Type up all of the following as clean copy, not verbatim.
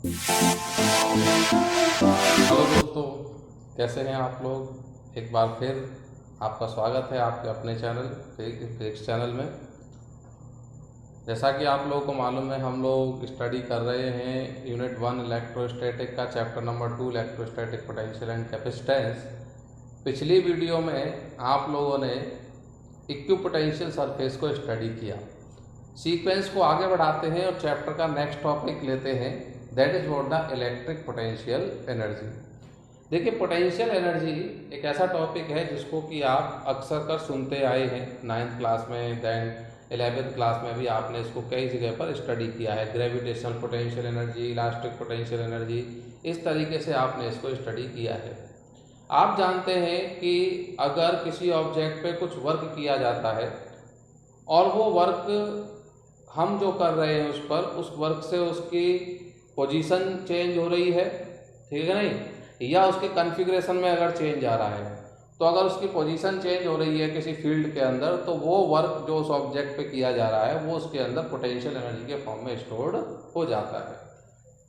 Hello दोस्तों, कैसे हैं आप लोग। एक बार फिर आपका स्वागत है आपके अपने चैनल फिजिक्स चैनल में। जैसा कि आप लोगों को मालूम है, हम लोग स्टडी कर रहे हैं यूनिट 1 इलेक्ट्रोस्टैटिक का chapter number 2 electrostatic potential and capacitance. पिछली वीडियो में आप लोगों ने इक्विपोटेंशियल सरफेस को स्टडी किया। सीक्वेंस को आगे बढ़ाते हैं और चैप्टर का नेक्स्ट टॉपिक लेते हैं, that is what the electric potential energy. देखिए, पोटेंशियल एनर्जी एक ऐसा टॉपिक है जिसको कि आप अक्सर कर सुनते आए हैं 9th क्लास में, दैन 11th क्लास में भी आपने इसको कई जगह पर स्टडी किया है। Gravitational potential energy, elastic potential energy, इस तरीके से आपने इसको स्टडी किया है। आप जानते हैं कि अगर किसी ऑब्जेक्ट पे कुछ वर्क किया जाता है और वो वर्क हम जो कर रहे हैं उस वर्क से उसकी पोजीशन चेंज हो रही है, ठीक है नहीं, या उसके कॉन्फ़िगरेशन में अगर चेंज आ रहा है, तो अगर उसकी पोजीशन चेंज हो रही है किसी फील्ड के अंदर, तो वो वर्क जो उस ऑब्जेक्ट पे किया जा रहा है वो उसके अंदर पोटेंशियल एनर्जी के फॉर्म में स्टोर्ड हो जाता है।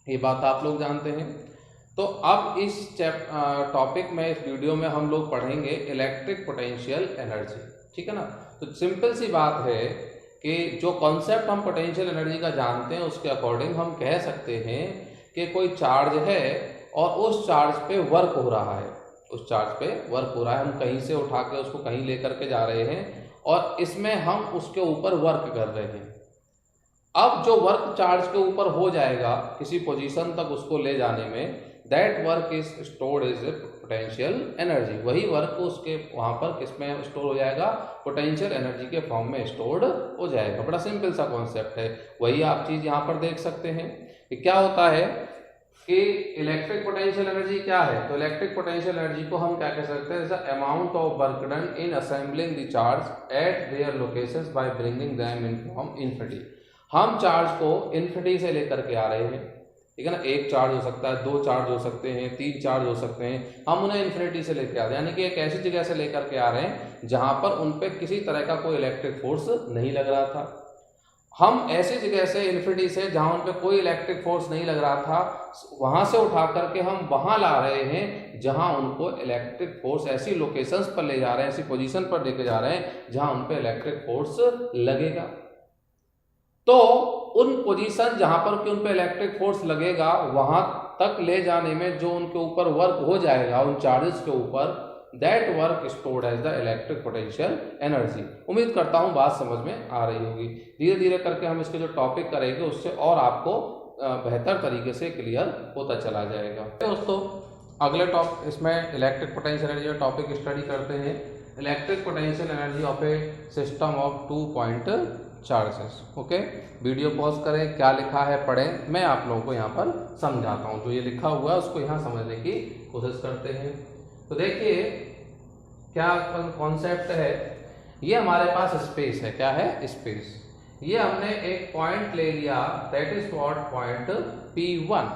ये बात आप लोग जानते हैं। तो अब इस टॉपिक में, इस वीडियो में हम लोग पढ़ेंगे इलेक्ट्रिक पोटेंशियल एनर्जी, ठीक है ना। तो सिंपल सी बात है कि जो कॉन्सेप्ट हम पोटेंशियल एनर्जी का जानते हैं उसके अकॉर्डिंग हम कह सकते हैं कि कोई चार्ज है और उस चार्ज पे वर्क हो रहा है, उस चार्ज पे वर्क हो रहा है, हम कहीं से उठा के उसको कहीं लेकर के जा रहे हैं और इसमें हम उसके ऊपर वर्क कर रहे हैं। अब जो वर्क चार्ज के ऊपर हो जाएगा किसी पोजीशन तक उसको ले जाने में, that work is stored is potential energy. वही वर्क उसके वहां पर किसमें स्टोर हो जाएगा, पोटेंशियल एनर्जी के फॉर्म में स्टोर्ड हो जाएगा। बड़ा सिंपल सा कॉन्सेप्ट है। वही आप चीज यहाँ पर देख सकते हैं कि क्या होता है कि इलेक्ट्रिक पोटेंशियल एनर्जी क्या है। तो इलेक्ट्रिक पोटेंशियल एनर्जी को हम क्या कह सकते हैं, amount of work done in assembling the charge at there locations by bringing them in from infinity. हम चार्ज को इन्फिनिटी से लेकर के आ रहे हैं, ठीक है ना। एक चार्ज हो सकता है, दो चार्ज हो सकते हैं, तीन चार्ज हो सकते हैं, हम उन्हें इन्फिनिटी से लेकर आ रहे हैं, यानी कि एक ऐसी जगह से लेकर के आ रहे हैं जहां पर उन पर किसी तरह का कोई इलेक्ट्रिक फोर्स नहीं लग रहा था। हम ऐसी जगह से इन्फिनिटी से जहां उन पे कोई इलेक्ट्रिक फोर्स नहीं लग रहा था, वहां से उठा करके हम वहां ला रहे हैं जहां उनको इलेक्ट्रिक फोर्स, ऐसी लोकेशंस पर ले जा रहे हैं, ऐसी पोजीशन पर लेके जा रहे हैं जहां उन पे इलेक्ट्रिक फोर्स लगेगा। तो उन पोजीशन जहां पर कि उन पे इलेक्ट्रिक फोर्स लगेगा वहां तक ले जाने में जो उनके ऊपर वर्क हो जाएगा उन चार्जेस के ऊपर, that work stored as the electric potential energy. उम्मीद करता हूं बात समझ में आ रही होगी। धीरे धीरे करके हम इसके जो टॉपिक करेंगे उससे और आपको बेहतर तरीके से क्लियर होता चला जाएगा। दोस्तों, अगले टॉपिक इसमें electric potential energy topic study करते हैं, electric potential energy of A system of 2 point charges. Okay, video pause करें, क्या लिखा है पढ़ें, मैं आप लोगों को यहाँ पर समझाता हूँ। जो ये लिखा हुआ है उसको यहाँ समझने की कोशिश करते हैं। तो देखिए क्या कॉन्सेप्ट है, ये हमारे पास स्पेस है। क्या है? स्पेस। ये हमने एक पॉइंट ले लिया, that is what point P1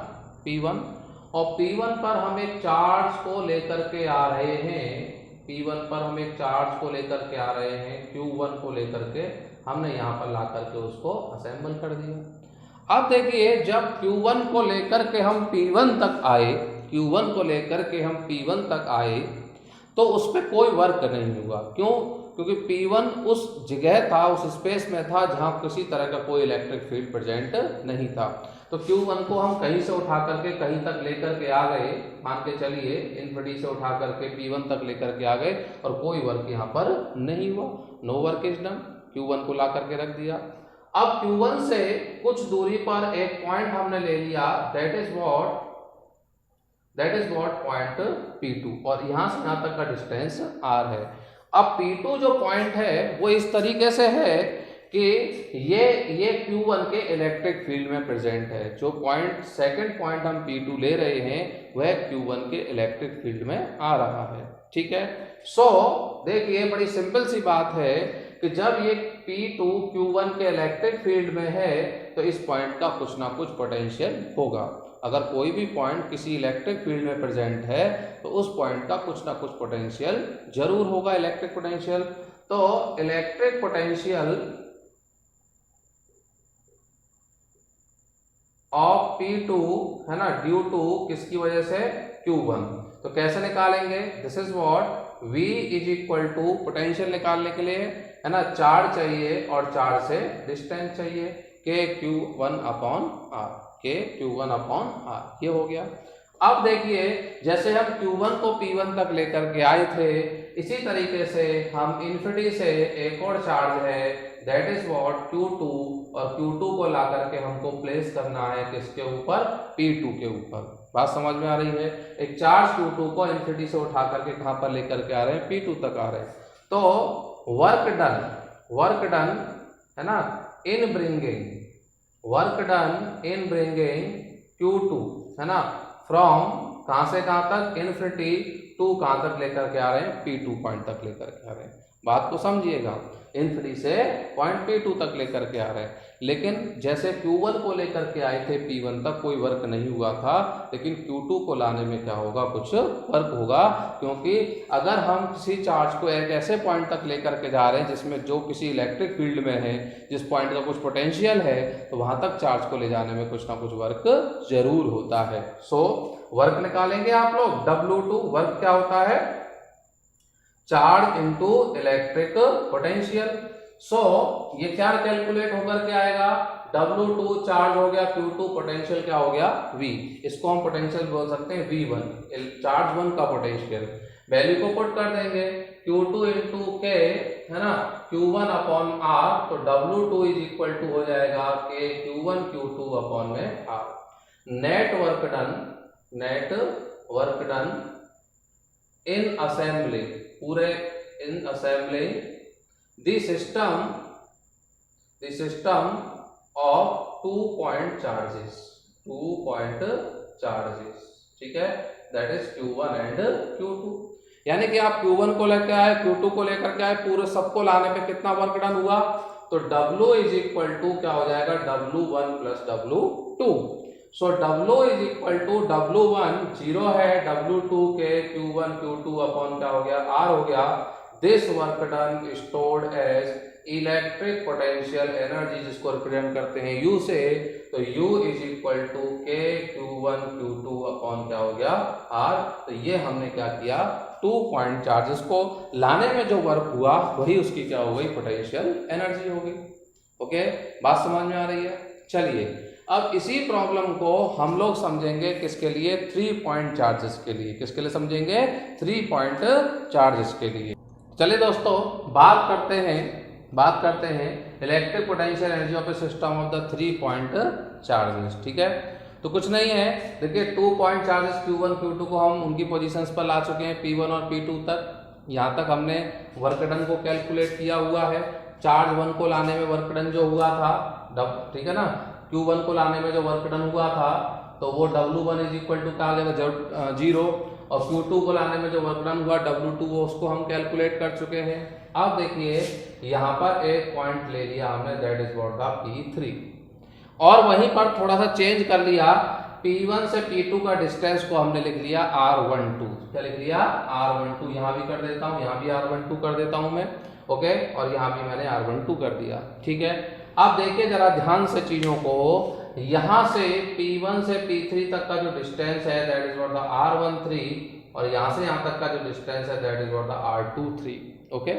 और P1 पर हम एक चार्ज को लेकर के आ रहे हैं, P1 पर हम एक चार्ज को लेकर के आ रहे हैं, Q1 को लेकर के हमने यहाँ पर ला करके उसको असेंबल कर दिया। अब देखिए, जब Q1 को लेकर के हम P1 तक आए, Q1 को लेकर के हम P1 तक आए तो उस पर कोई वर्क नहीं हुआ। क्यों? क्योंकि P1 उस जगह था, उस स्पेस में था जहां किसी तरह का कोई इलेक्ट्रिक फील्ड प्रेजेंट नहीं था। तो Q1 को हम कहीं से उठा करके कहीं तक लेकर के आ गए, मान के चलिए इन्फिनिटी से उठा करके P1 तक लेकर के आ गए और कोई वर्क यहाँ पर नहीं हुआ, no work is done. Q1 को ला करके रख दिया। अब Q1 से कुछ दूरी पर एक पॉइंट हमने ले लिया, that is what point P2 और यहां से यहां तक का डिस्टेंस R है। अब P2 जो पॉइंट है वो इस तरीके से है कि ये Q1 के इलेक्ट्रिक फील्ड में प्रेजेंट है। जो पॉइंट सेकंड पॉइंट हम P2 ले रहे हैं वह Q1 के इलेक्ट्रिक फील्ड में आ रहा है, ठीक है। सो देखिए, बड़ी सिंपल सी बात है कि जब ये P2 Q1 के इलेक्ट्रिक फील्ड में है तो इस पॉइंट का कुछ ना कुछ पोटेंशियल होगा। अगर कोई भी पॉइंट किसी इलेक्ट्रिक फील्ड में प्रेजेंट है तो उस पॉइंट का कुछ ना कुछ पोटेंशियल जरूर होगा, इलेक्ट्रिक पोटेंशियल। तो इलेक्ट्रिक पोटेंशियल ऑफ P2 है ना, ड्यू टू किसकी वजह से, Q1। तो कैसे निकालेंगे, this is what V is equal to, potential निकालने के लिए है ना चार्ज चाहिए और चार्ज से डिस्टेंस चाहिए, KQ1 upon R, KQ1 upon R, ये हो गया। अब देखिए जैसे हम Q1 को P1 तक लेकर के आए थे, इसी तरीके से हम इन्फिनिटी से एक और चार्ज है दैट इज व्हाट Q2, और Q2 को ला करके हमको प्लेस करना है किसके ऊपर, P2 के ऊपर। बात समझ में आ रही है, एक चार्ज Q2 को इन्फिनिटी से उठा करके कहां पर लेकर के आ रहे हैं, P2 तक आ रहे हैं। तो वर्क डन है ना in bringing, work done in bringing Q2 है ना फ्रॉम कहां से कहां तक, इन्फिनिटी टू कहां तक लेकर के आ रहे हैं, P2 पॉइंट तक लेकर के आ रहे हैं। बात को समझिएगा, इन्फिनिटी से पॉइंट P2 तक लेकर के आ रहे हैं। लेकिन जैसे Q1 को लेकर के आए थे P1 तक कोई वर्क नहीं हुआ था, लेकिन Q2 को लाने में क्या होगा, कुछ वर्क होगा, क्योंकि अगर हम किसी चार्ज को एक ऐसे पॉइंट तक लेकर के जा रहे हैं जिसमें जो किसी इलेक्ट्रिक फील्ड में है, जिस पॉइंट का कुछ पोटेंशियल है, तो वहां तक चार्ज को ले जाने में कुछ ना कुछ वर्क जरूर होता है। सो वर्क निकालेंगे आप लोग, W2 वर्क क्या होता है, चार्ज इनटू इलेक्ट्रिक पोटेंशियल। सो ये क्या कैलकुलेट होकर के आएगा, W2 चार्ज हो गया, Q2 पोटेंशियल क्या हो गया, V, इसको हम पोटेंशियल बोल सकते हैं V1, चार्ज 1 का पोटेंशियल। वैल्यू को पुट कर देंगे, Q2 इंटू K है ना Q1 अपॉन R, तो W2 इज इक्वल टू हो जाएगा K Q1 Q2 अपॉन में R। Net work done in assembly, पूरे in assembly the system of 2 point charges, ठीक है, that is Q1 and Q2। यानी कि आप Q1 को लेकर आए, Q2 को लेकर के आए, पूरे सबको लाने पे कितना वर्क डन हुआ, तो W इज इक्वल टू क्या हो जाएगा, W1 plus W2। So W is equal to W1 0 है, W2 के Q1 Q2 अपॉन क्या हो गया, R हो गया। This work done stored as electric potential energy, जिसको रिप्रेजेंट करते हैं U से, तो U is equal to K Q1 Q2 upon क्या हो गया, R। तो ये हमने क्या किया, 2 पॉइंट चार्जेस को लाने में जो वर्क हुआ वही उसकी क्या हो गई, पोटेंशियल एनर्जी हो गई। ओके, बात समझ में आ रही है। चलिए अब इसी प्रॉब्लम को हम लोग समझेंगे किसके लिए, 3 पॉइंट चार्जेस के लिए। किसके लिए समझेंगे, 3 पॉइंट चार्जेस के लिए। चलिए दोस्तों बात करते हैं electric potential energy of A system of the 3 point charges. ठीक है, तो कुछ नहीं है, देखिए 2 पॉइंट चार्जेस Q1 Q2 को हम उनकी पोजीशंस पर ला चुके हैं, P1 और P2 तक। यहाँ तक हमने वर्क डन को कैलकुलेट किया हुआ है। चार्ज 1 को लाने में वर्क डन जो हुआ था, ठीक है ना, Q1 को लाने में जो वर्क डन हुआ था तो वो W1 इज इक्वल टू क्या आ जाएगा, 0, और Q2 को लाने में जो वर्क डन हुआ W2 वो उसको हम कैलकुलेट कर चुके हैं। अब देखिए यहाँ पर एक पॉइंट ले लिया हमने, that is what the P3, और वहीं पर थोड़ा सा चेंज कर लिया, P1 से P2 का डिस्टेंस को हमने लिख लिया R12। क्या लिख लिया, R12। यहाँ भी कर देता हूँ, यहाँ भी R12 कर देता हूँ मैं, ओके, और यहाँ भी मैंने R12 कर दिया। ठीक है, अब देखिए जरा ध्यान से चीजों को, यहां से P1 से P3 तक का जो डिस्टेंस है that is what the R13, और यहां से यहां तक का जो डिस्टेंस है that is what the R23। Okay,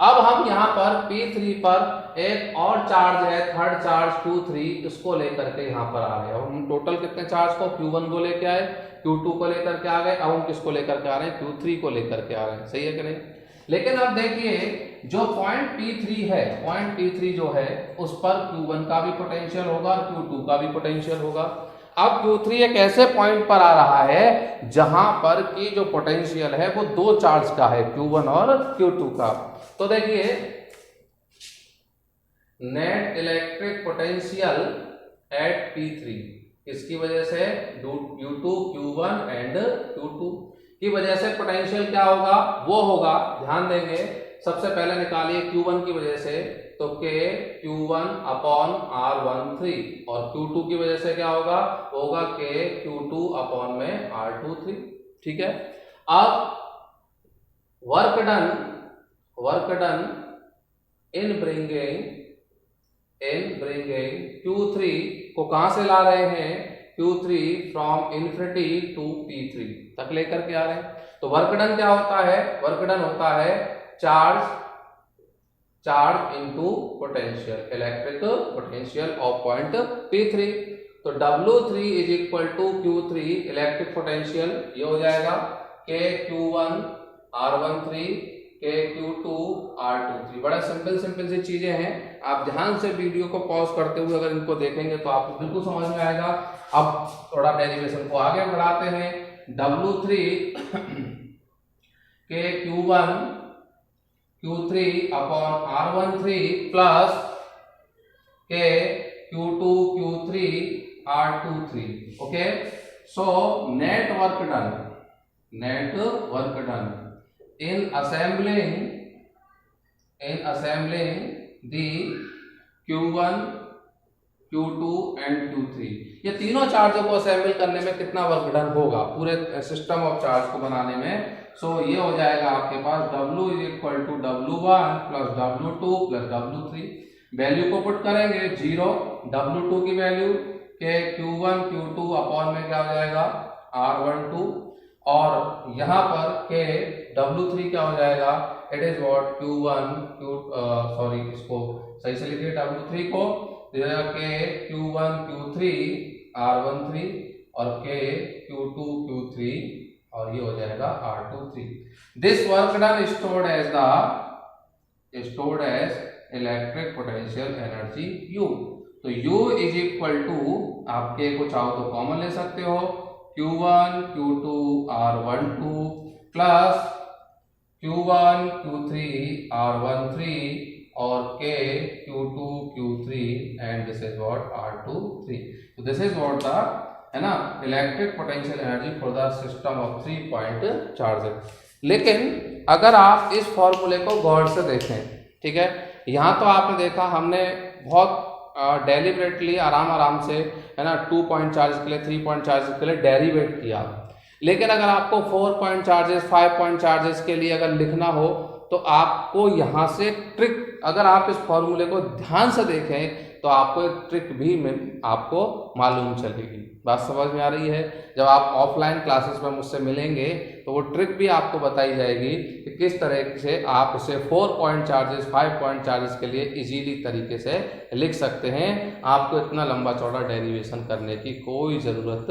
अब हम यहां पर P3 पर एक और चार्ज है, थर्ड चार्ज Q3, इसको लेकर के यहां पर आ रहे हैं। हम टोटल कितने चार्ज को, Q1 को लेकर आए, Q2 को लेकर के आ गए, अब हम किसको लेकर के आ रहे हैं, Q3 को लेकर के आ रहे हैं। सही है कि नहीं। लेकिन अब देखिए जो पॉइंट P3 है, पॉइंट P3 जो है उस पर Q1 का भी पोटेंशियल होगा और Q2 का भी पोटेंशियल होगा। अब Q3 एक ऐसे पॉइंट पर आ रहा है जहां पर की जो पोटेंशियल है वो 2 चार्ज का है, Q1 और Q2 का। तो देखिए net electric potential at P3 इसकी वजह से U2 Q1 एंड Q2 की वजह से पोटेंशियल क्या होगा, वो होगा, ध्यान देंगे, सबसे पहले निकालिए Q1 की वजह से, तो K Q1 अपॉन R13, और Q2 की वजह से क्या होगा, K Q2 अपॉन में R23। ठीक है, अब work done in bringing Q3 को कहां से ला रहे हैं, Q3 from infinity to P3 तक लेकर के आ रहे हैं। तो वर्क डन क्या होता है, वर्क डन होता है charge into potential, electric potential of point P3। तो W3 is equal to Q3 electric potential, ये हो जाएगा KQ1 R13 KQ2 R23। बड़ा सिंपल सी चीजें हैं, आप ध्यान से वीडियो को पॉज करते हुए अगर इनको देखेंगे तो आपको बिल्कुल समझ में आएगा। अब थोड़ा डेरिवेशन को आगे बढ़ाते हैं। W3 KQ1 Q3 upon R13 plus KQ2 Q3 R23। Okay, so net work done in assembling the Q1 Q2 and Q3, ये तीनों चार्जों को असेंबल करने में कितना वर्क डन होगा पूरे सिस्टम ऑफ चार्ज को बनाने में। सो ये हो जाएगा आपके पास W is equal to W1 plus W2 plus W3। Value को पुट करेंगे 0, W2 की वैल्यू के Q1 Q2 अपॉन में क्या हो जाएगा R12, और यहाँ पर के W3 क्या हो जाएगा, it is what Q1 sorry इसको सही से लिखिए W3 को, के Q1 Q3 R13 और के Q2 Q3 और ये हो जाएगा R23। This work done stored as electric potential energy U। तो U इज इक्वल टू आपके को चाहो तो कॉमन ले सकते हो, Q1 Q2 R12 plus Q1 Q3 R13 और K Q2 Q3 and this is what R23। तो दिस इज व्हाट द है ना electric potential energy for the system of 3 point charger. लेकिन अगर आप इस फॉर्मूले को गौर से देखें, ठीक है, यहाँ तो आपने देखा हमने बहुत डेलिबरेटली आराम से है ना 2 पॉइंट चार्जेस के लिए 3 पॉइंट चार्जेस के लिए डेरिवेट किया। लेकिन अगर आपको 4 पॉइंट चार्जेस 5 पॉइंट चार्जेस के लिए अगर लिखना हो तो आपको यहाँ से ट्रिक, अगर आप इस फॉर्मूले को ध्यान से देखें तो आपको एक ट्रिक भी आपको मालूम चलेगी। बात समझ में आ रही है? जब आप ऑफलाइन क्लासेस में मुझसे मिलेंगे तो वो ट्रिक भी आपको बताई जाएगी कि किस तरह से आप इसे 4 पॉइंट चार्जेस 5 पॉइंट चार्जेस के लिए इजीली तरीके से लिख सकते हैं। आपको इतना लंबा चौड़ा डेरिवेशन करने की कोई ज़रूरत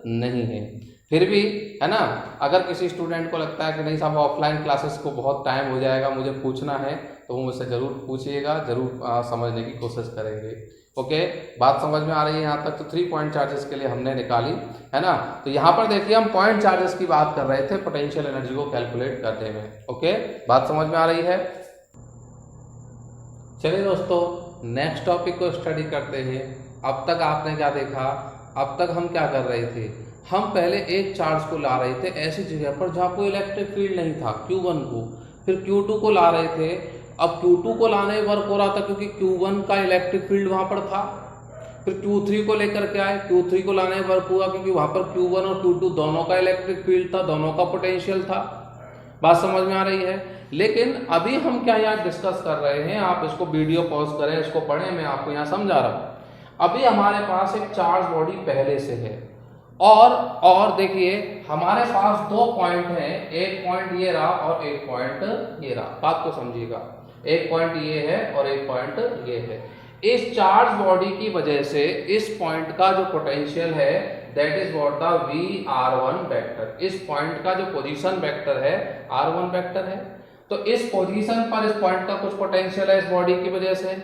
नहीं है। फिर भी है ना, अगर किसी स्टूडेंट को लगता है कि नहीं साहब ऑफलाइन क्लासेस को बहुत टाइम हो जाएगा, मुझे पूछना है, तो वो मुझसे ज़रूर पूछिएगा, ज़रूर समझने की कोशिश करेंगे। ओके, बात समझ में आ रही है यहाँ तक? तो 3 पॉइंट चार्जेस के लिए हमने निकाली है ना। तो यहाँ पर देखिए हम पॉइंट चार्जेस की बात कर रहे थे पोटेंशियल एनर्जी को कैलकुलेट करने में। ओके, बात समझ में आ रही है? चलिए दोस्तों, नेक्स्ट टॉपिक को स्टडी करते हैं। अब तक आपने क्या देखा, अब तक हम क्या कर रहे थे, हम पहले एक चार्ज को ला रहे थे ऐसी जगह पर जहाँ कोई इलेक्ट्रिक फील्ड नहीं था, Q1 को, फिर Q2 को ला रहे थे। अब Q2 को लाने में वर्क हो रहा था क्योंकि Q1 का इलेक्ट्रिक फील्ड वहाँ पर था। फिर Q3 को लेकर के आए, Q3 को लाने में वर्क हुआ क्योंकि वहाँ पर Q1 और Q2 दोनों का इलेक्ट्रिक फील्ड था, दोनों का पोटेंशियल था। बात समझ में आ रही है? लेकिन अभी हम क्या यहाँ डिस्कस कर रहे हैं, आप इसको वीडियो पॉज करें, इसको पढ़ें, मैं आपको यहाँ समझा रहा हूँ। अभी हमारे पास एक चार्ज बॉडी पहले से है और देखिए हमारे पास 2 पॉइंट हैं, एक पॉइंट ये रहा और एक पॉइंट ये रहा। बात को समझिएगा, एक पॉइंट ये है और एक पॉइंट ये है। इस चार्ज बॉडी की वजह से इस पॉइंट का जो पोटेंशियल है that is what the VR1 vector. इस पॉइंट का जो पोजीशन वेक्टर है R1 वेक्टर है। तो इस पोजीशन पर इस पॉइंट का कुछ पोटेंशियल है इस बॉडी की वजह से,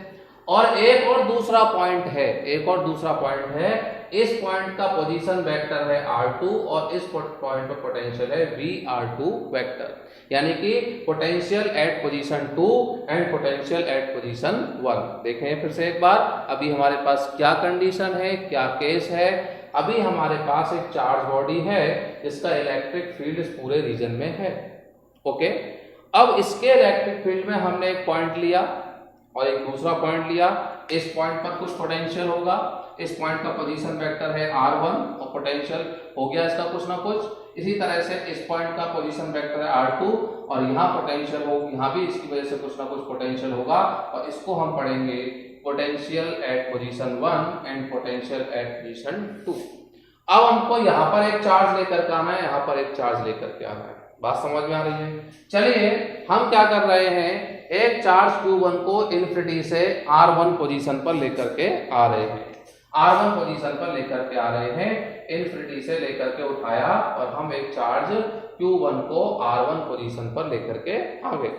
और एक और दूसरा पॉइंट है, एक और दूसरा पॉइंट है, इस पॉइंट का पोजीशन वेक्टर है R2 और इस पॉइंट पर पोटेंशियल है VR2 वेक्टर। यानी कि potential at position 2 and potential at position 1। देखें फिर से एक बार, अभी हमारे पास क्या कंडीशन है, क्या केस है। अभी हमारे पास एक चार्ज बॉडी है जिसका इलेक्ट्रिक फील्ड इस पूरे रीजन में है। ओके, अब इसके इलेक्ट्रिक फील्ड में हमने एक पॉइंट लिया और एक दूसरा पॉइंट लिया। इस पॉइंट पर कुछ पोटेंशियल होगा, इस पॉइंट का पोजीशन वेक्टर है R1 और पोटेंशियल हो गया इसका कुछ ना कुछ। इसी तरह से इस पॉइंट का पोजीशन वेक्टर है R2 और यहाँ पोटेंशियल हो, यहाँ भी इसकी वजह से कुछ ना कुछ पोटेंशियल होगा और इसको हम पढ़ेंगे potential at position 1 and potential at position 2। अब हमको यहाँ पर एक चार्ज लेकर के आना है, यहाँ पर एक चार्ज लेकर के आना है। बात समझ में आ रही है? चलिए हम क्या कर रहे हैं, एक चार्ज Q1 को इन्फिनिटी से R1 पोजीशन पर लेकर के आ रहे हैं, R1 पोजीशन पर लेकर के आ रहे हैं, इन्फिनिटी से लेकर के उठाया और हम एक चार्ज Q1 को R1 पोजीशन पर लेकर के आ गए।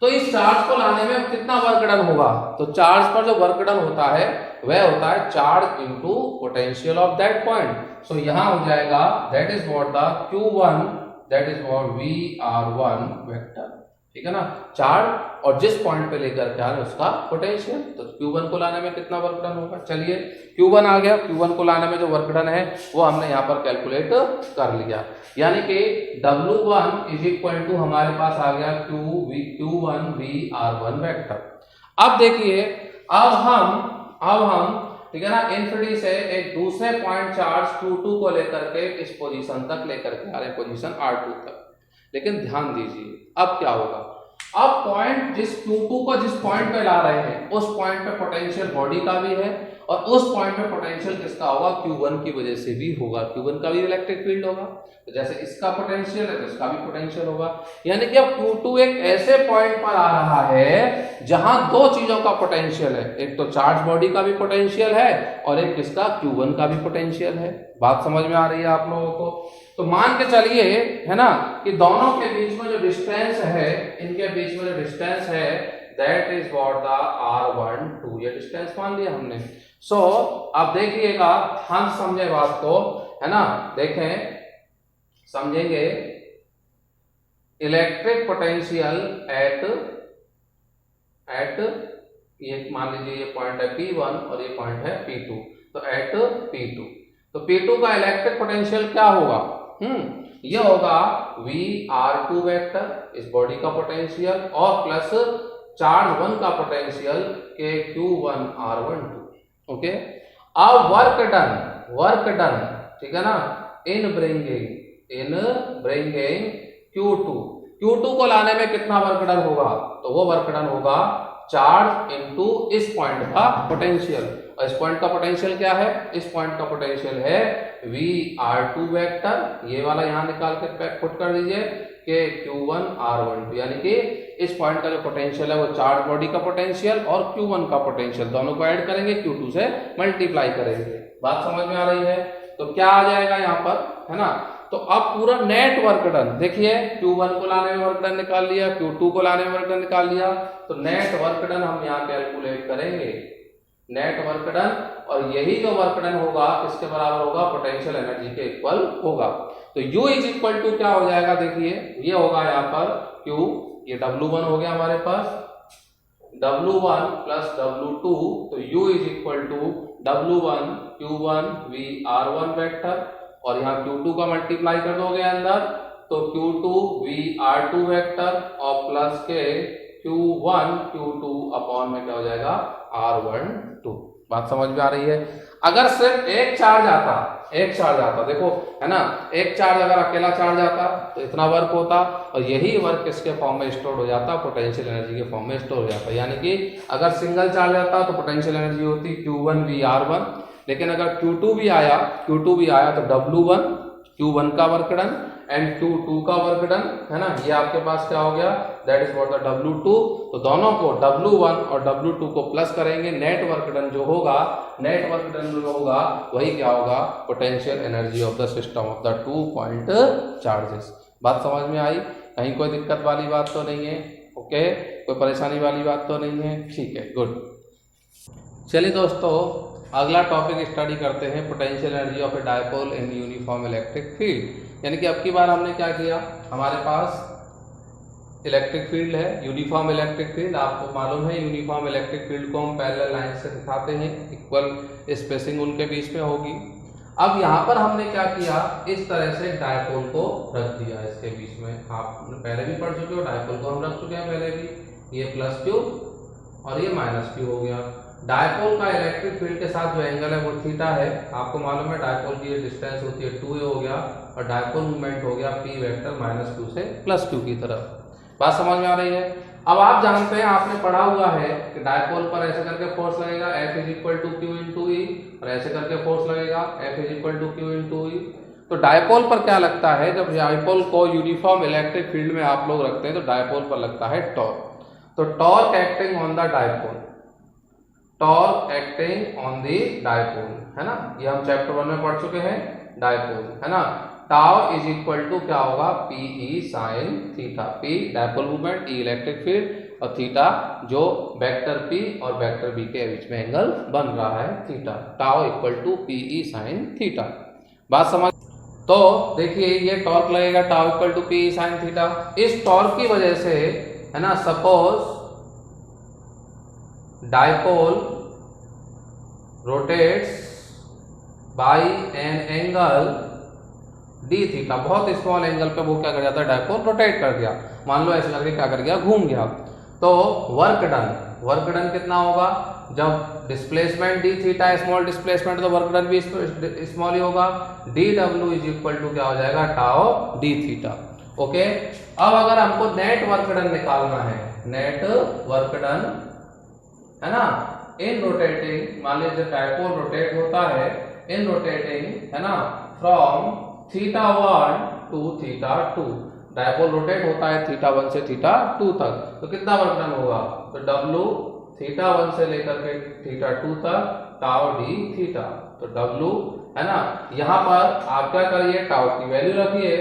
तो इस चार्ज को लाने में कितना वर्क डन होगा? तो चार्ज पर जो वर्क डन होता है वह होता है charge into potential of that point. So यहां हो जाएगा that is what the Q1 that is what VR1 vector, ठीक है ना, चार्ज और जिस पॉइंट पे लेकर के आ रहे उसका पोटेंशियल। तो Q1 को लाने में कितना वर्क डन होगा? चलिए Q1 आ गया, Q1 को लाने में जो वर्क डन है वो हमने यहाँ पर कैलकुलेट कर लिया, यानी कि W1 इज इक्वल टू हमारे पास आ गया Q1 VR1 वेक्टर। अब देखिए अब हम ठीक है ना, इन्फिनिटी से एक दूसरे पॉइंट चार्ज Q2 को लेकर के इस पोजीशन तक लेकर के आ रहे हैं, पोजीशन R2 तक। लेकिन ध्यान दीजिए अब क्या होगा, अब पॉइंट जिस Q2 को जिस पॉइंट पे ला रहे हैं उस पॉइंट पे पोटेंशियल बॉडी का भी है और उस पॉइंट पे पोटेंशियल किसका होगा? Q1 की वजह से भी होगा, Q1 का भी इलेक्ट्रिक फील्ड होगा। तो जैसे इसका पोटेंशियल है तो इसका भी पोटेंशियल होगा, यानी कि अब Q2 एक ऐसे पॉइंट पर आ रहा है जहां दो चीजों का पोटेंशियल है, एक तो चार्ज बॉडी का भी पोटेंशियल है और एक किसका? Q1 का भी पोटेंशियल है। बात समझ में आ रही है आप लोगों को? तो मान के चलिए है ना कि दोनों के बीच में जो डिस्टेंस है, इनके बीच में जो डिस्टेंस है that is what the R12, ये डिस्टेंस मान लिया हमने। सो अब देखिएगा, ध्यान समझे बात को, है ना, देखें समझेंगे। इलेक्ट्रिक पोटेंशियल एट ये मान लीजिए ये पॉइंट है P1 और ये पॉइंट है P2, तो एट P2, तो P2 का इलेक्ट्रिक पोटेंशियल क्या होगा? ये होगा VR2 वेक्टर, इस बॉडी का पोटेंशियल, और प्लस चार्ज 1 का पोटेंशियल के Q1 R12। ओके, अब वर्क डन ठीक है ना, इन ब्रिंगिंग Q2 को लाने में कितना वर्क डन होगा? तो वो वर्क डन होगा चार्ज इनटू इस पॉइंट का पोटेंशियल, और इस पॉइंट का पोटेंशियल क्या है? इस पॉइंट का पोटेंशियल है VR2 वेक्टर, ये वाला यहां निकाल के पुट कर दीजिए कि Q1 R12, यानी कि इस पॉइंट का जो पोटेंशियल है वो चार्ज बॉडी का पोटेंशियल और Q1 का पोटेंशियल, दोनों को ऐड करेंगे, Q2 से मल्टीप्लाई करेंगे। बात समझ में आ रही है? तो क्या आ जाएगा यहाँ पर, है ना, तो अब पूरा नेट वर्क डन देखिए, Q1 को लाने में वर्क डन निकाल लिया, Q2 को लाने में वर्क डन निकाल लिया, तो नेट वर्क डन हम यहाँ कैलकुलेट करेंगे, नेट वर्क डन, और यही जो वर्क डन होगा इसके बराबर होगा पोटेंशियल एनर्जी के इक्वल होगा। तो U इज इक्वल टू क्या हो जाएगा? देखिए ये होगा यहाँ पर Q, ये W1 हो गया हमारे पास, W1 प्लस W2, तो U is equal to W1 Q1 VR1 vector, और यहाँ Q2 का मल्टीप्लाई कर दोगे अंदर, तो Q2 VR2 वेक्टर और प्लस के Q2 अपॉन में क्या हो जाएगा? R12। बात समझ में आ रही है? अगर सिर्फ एक चार्ज आता देखो, है ना, एक चार्ज अगर अकेला चार्ज आता तो इतना वर्क होता, और यही वर्क किसके फॉर्म में स्टोर हो जाता? पोटेंशियल एनर्जी के फॉर्म में स्टोर हो जाता। यानी कि अगर सिंगल चार्ज आता तो पोटेंशियल एनर्जी होती Q1 VR1, लेकिन अगर Q2 भी आया तो W1 Q1 का वर्क डन एंड Q2 का वर्क डन, है ना, ये आपके पास क्या हो गया? That is what the W2। तो दोनों को W1 और W2 को प्लस करेंगे, नेट वर्क डन जो होगा वही क्या होगा? Potential energy of the system of the 2 point charges. बात समझ में आई? कहीं कोई दिक्कत वाली बात तो नहीं है? ओके, कोई परेशानी वाली बात तो नहीं है? ठीक है, गुड। चलिए दोस्तों, अगला टॉपिक स्टडी करते हैं, potential energy of A dipole in uniform electric field. यानी कि अब की बार हमने क्या किया, हमारे पास इलेक्ट्रिक फील्ड है, यूनिफॉर्म इलेक्ट्रिक फील्ड। आपको मालूम है यूनिफॉर्म इलेक्ट्रिक फील्ड को हम पैरेलल लाइन से दिखाते हैं, इक्वल स्पेसिंग उनके बीच में होगी। अब यहाँ पर हमने क्या किया, इस तरह से डायपोल को रख दिया इसके बीच में। आप पहले भी पढ़ चुके हो, डायपोल को हम रख चुके हैं पहले भी। ये प्लस क्यू और ये माइनस क्यू हो गया। डायपोल का इलेक्ट्रिक फील्ड के साथ जो एंगल है वो थीटा है। आपको मालूम है डायपोल की डिस्टेंस होती है 2a हो गया, और डायपोल मूवमेंट हो गया p वेक्टर माइनस क्यू से प्लस क्यू की तरफ। बात समझ में आ रही है? अब आप जानते हैं, आपने पढ़ा हुआ है कि डायपोल पर ऐसे करके फोर्स लगेगा F is equal to q into E, और ऐसे करके फोर्स लगेगा F is equal to q into E. तो डायपोल पर क्या लगता है, जब डायपोल को यूनिफॉर्म इलेक्ट्रिक फील्ड में आप लोग रखते हैं तो डायपोल पर लगता है टॉर्क। तो torque acting on the dipole, torque acting on the dipole, है ना, ये हम चैप्टर 1 में पढ़ चुके हैं, डायपोल, है ना। टाउ इज इक्वल टू क्या होगा, p E sine theta, p dipole movement, E electric field और थीटा जो वेक्टर पी और वेक्टर बी के बीच में एंगल बन रहा है theta. Tau equal to p E sine theta, बात समझ। तो देखिए ये टॉर्क लगेगा tau equal to p E sine theta. इस टॉर्क की वजह से, है ना, suppose dipole rotates by an angle d theta, बहुत स्मॉल एंगल पे वो क्या कर जाता है, डायपोल रोटेट कर गया, मान लो ऐसे करके क्या कर गया, घूम गया। तो वर्क डन कितना होगा, जब displacement D theta small displacement तो वर्क डन भी स्मॉल ही होगा। D W is equal to क्या हो जाएगा, टाउ डी थीटा। ओके, अब अगर हमको नेट वर्क डन निकालना है, नेट वर्क डन, है ना, इन रोटेटिंग, मान लीजिए डायपोल रोटेट होता है इन रोटेटिंग, है ना, from theta 1 to theta 2, dipole rotate होता है थीटा 1 से थीटा 2 तक, तो कितना वर्क डन होगा, तो W थीटा 1 से लेकर के थीटा 2 तक टाउ डी थीटा। तो W, है ना, यहाँ पर आप क्या करिए, टाउ की वैल्यू रखिए,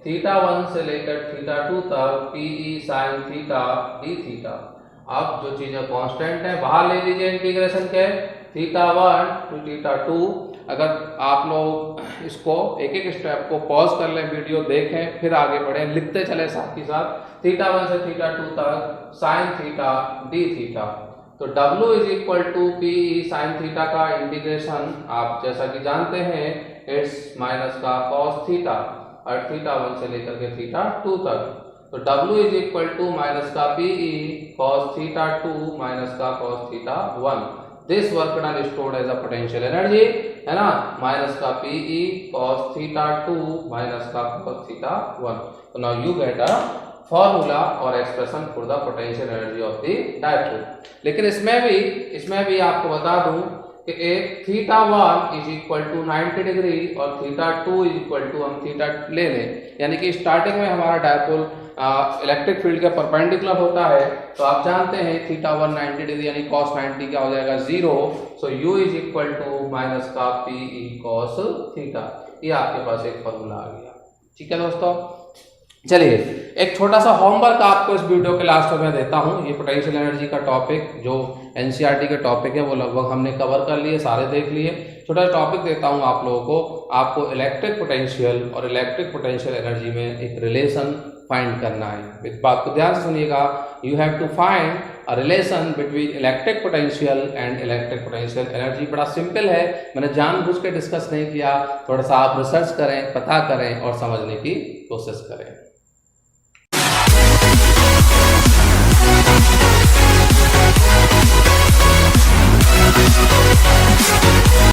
थीटा 1 से लेकर थीटा 2 तक PE sine theta D theta. अब जो चीजें कांस्टेंट है बाहर ले लीजिए इंटीग्रेशन के, थीटा 1 टू थीटा 2। अगर आप लोग इसको एक एक स्टेप को पॉज कर लें, वीडियो देखें, फिर आगे बढ़ें, लिखते चले साथ ही साथ, थीटा 1 से थीटा 2 तक साइन थीटा डी थीटा। तो W is equal to P sine theta का इंटीग्रेशन आप जैसा कि जानते हैं, इट्स माइनस का कॉस थीटा, और थीटा 1 से लेकर के थीटा 2 तक। तो W is equal to minus का पीई कॉस थीटा 2 माइनस का cos theta 1। This work done stored as a potential energy, है ना, माइनस का पीई कॉस थीटा 2 माइनस का कॉस थीटा 1। तो now you get a formula और expression for the potential energy of the dipole. लेकिन इसमें भी आपको बता दूं कि एक theta 1 is equal to 90 degree और थीटा 2 इज इक्वल टू, हम थीटा ले लें, यानी कि स्टार्टिंग में हमारा डायपोल इलेक्ट्रिक फील्ड के परपेंडिकुलर होता है, तो आप जानते हैं थीटा 1 90 डिग्री यानी cos 90 क्या हो जाएगा, 0। So u is equal to minus का पीई cos थीटा। ये आपके पास एक फॉर्मूला आ गया, ठीक है दोस्तों। चलिए एक छोटा सा होमवर्क आपको इस वीडियो के लास्ट में देता हूं। ये पोटेंशियल एनर्जी का टॉपिक जो एनसीईआरटी के टॉपिक है वो लगभग हमने कवर कर लिए, सारे देख लिए। छोटा सा टॉपिक देता हूं आप लोगों को, आपको इलेक्ट्रिक पोटेंशियल और इलेक्ट्रिक पोटेंशियल एनर्जी में एक रिलेशन फाइंड करना है। इस बात को ध्यान से सुनिएगा, you have to find a relation between electric potential and electric potential energy. बड़ा सिंपल है, मैंने जानबूझ के डिस्कस नहीं किया, थोड़ा सा आप रिसर्च करें, पता करें और समझने की कोशिश करें।